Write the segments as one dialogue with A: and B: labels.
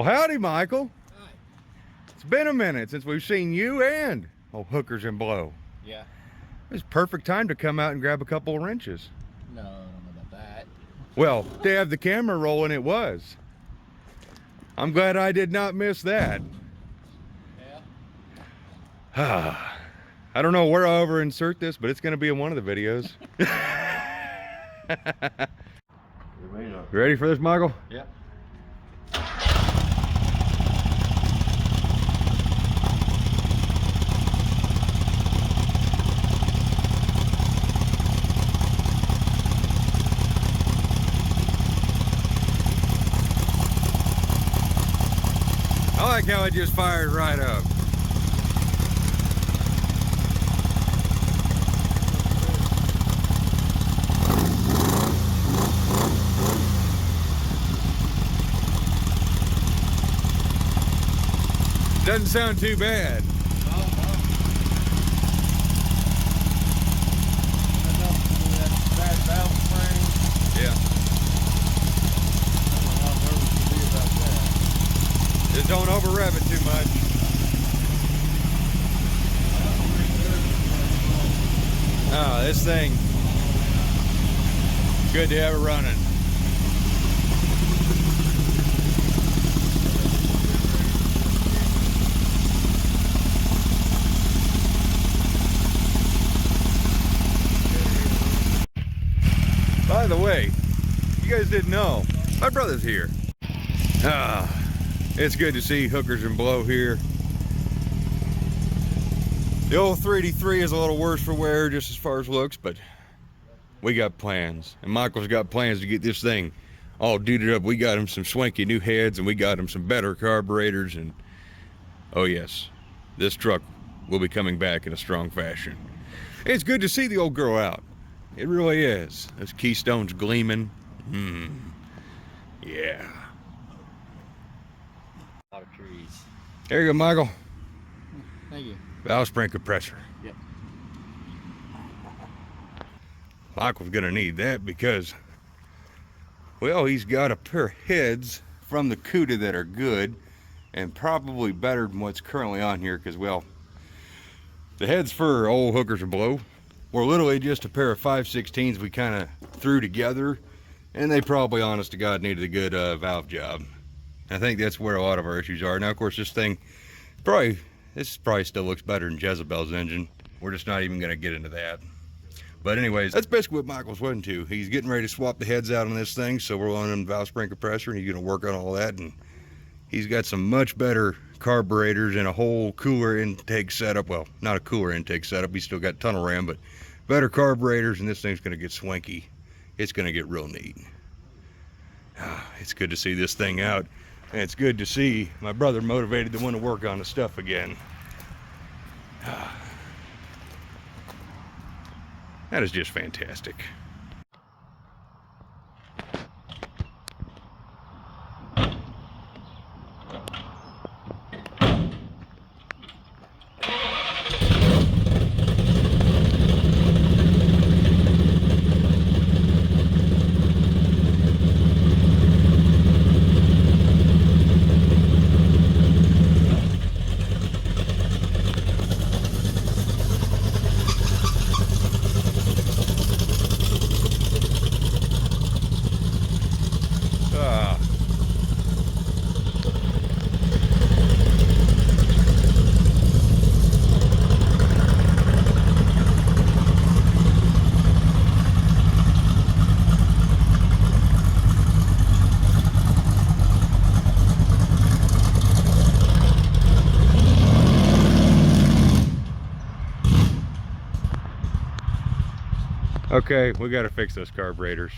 A: Well, howdy, Michael.
B: Hi.
A: It's been a minute since we've seen you and old Hookers and Blow.
B: Yeah.
A: It was perfect time to come out and grab a couple of wrenches.
B: No, I don't know about that.
A: Well, to have the camera rolling, it was. I'm glad I did not miss that.
B: Yeah.
A: I don't know where I'll ever insert this, but it's going to be in one of the videos. You ready for this, Michael?
B: Yep.
A: I like how it just fired right up. Doesn't sound too bad. Yeah. Just don't over rev it too much. Oh, this thing, good to have it running. By the way, you guys didn't know, my brother's here. It's good to see Hookers and Blow here. The old 3D3 is a little worse for wear just as far as looks, but we got plans. And Michael's got plans to get this thing all duded up. We got him some swanky new heads and we got him some better carburetors, and oh yes, this truck will be coming back in a strong fashion. It's good to see the old girl out. It really is. Those keystones gleaming. Yeah.
B: A lot of trees.
A: There you go, Michael.
B: Thank you.
A: Valve spring compressor.
B: Yep.
A: Michael's gonna need that because, well, he's got a pair of heads from the CUDA that are good and probably better than what's currently on here, because, well, the heads for old Hookers and Blow were literally just a pair of 5/16s we kind of threw together, and they probably, honest to God, needed a good valve job. I think that's where a lot of our issues are. Now, of course, this probably still looks better than Jezebel's engine. We're just not even going to get into that. But anyways, that's basically what Michael's wanting to. He's getting ready to swap the heads out on this thing, so we're on a valve spring compressor, and he's going to work on all that. And he's got some much better carburetors and a whole cooler intake setup. Well, not a cooler intake setup. He's still got tunnel ram, but better carburetors, and this thing's going to get swanky. It's going to get real neat. It's good to see this thing out. And it's good to see my brother motivated to want to work on the stuff again. That is just fantastic. Okay, we got to fix those carburetors.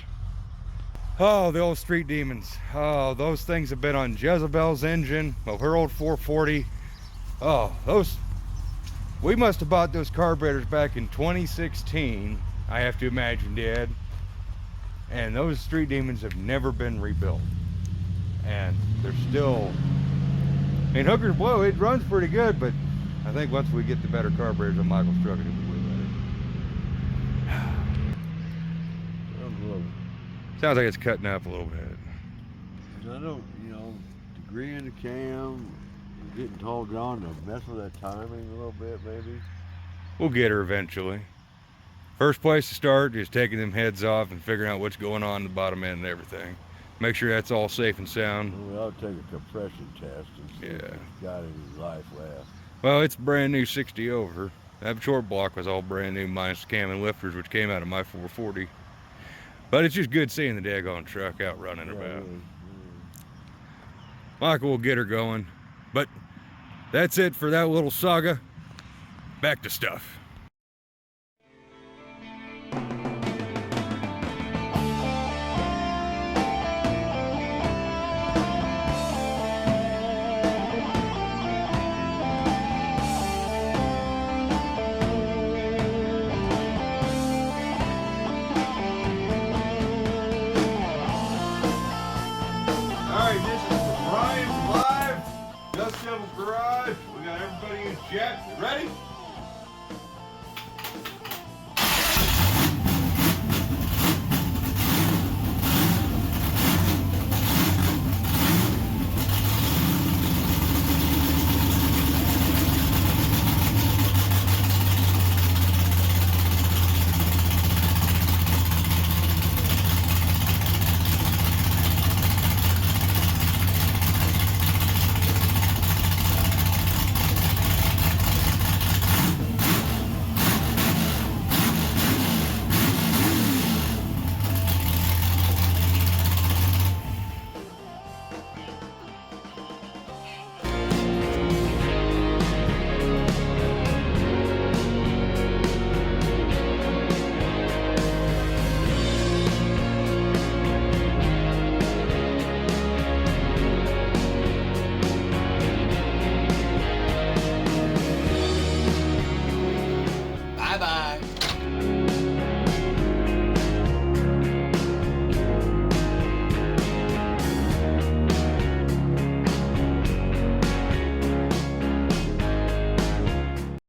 A: Oh, the old street demons. Oh, those things have been on Jezebel's engine. Well, her old 440. Oh, we must have bought those carburetors back in 2016, I have to imagine, Dad. And those street demons have never been rebuilt. And they're still, I mean, Hookers and Blow, it runs pretty good, but I think once we get the better carburetors on Michael's truck, it'll be way better. Sounds like it's cutting up a little bit.
C: I don't, you know, agreeing to cam, getting told John to mess with that timing a little bit, maybe.
A: We'll get her eventually. First place to start is taking them heads off and figuring out what's going on in the bottom end and everything. Make sure that's all safe and sound.
C: We ought to take a compression test and see if
A: Yeah.
C: it's got any life left.
A: Well, it's brand new 60 over. That short block was all brand new minus the cam and lifters, which came out of my 440. But it's just good seeing the daggone truck out running about. Michael will get her going. But that's it for that little saga. Back to stuff. Alright, this is for Brian's Live Dust Devil Garage. We got everybody in chat. You ready?
B: Bye-bye.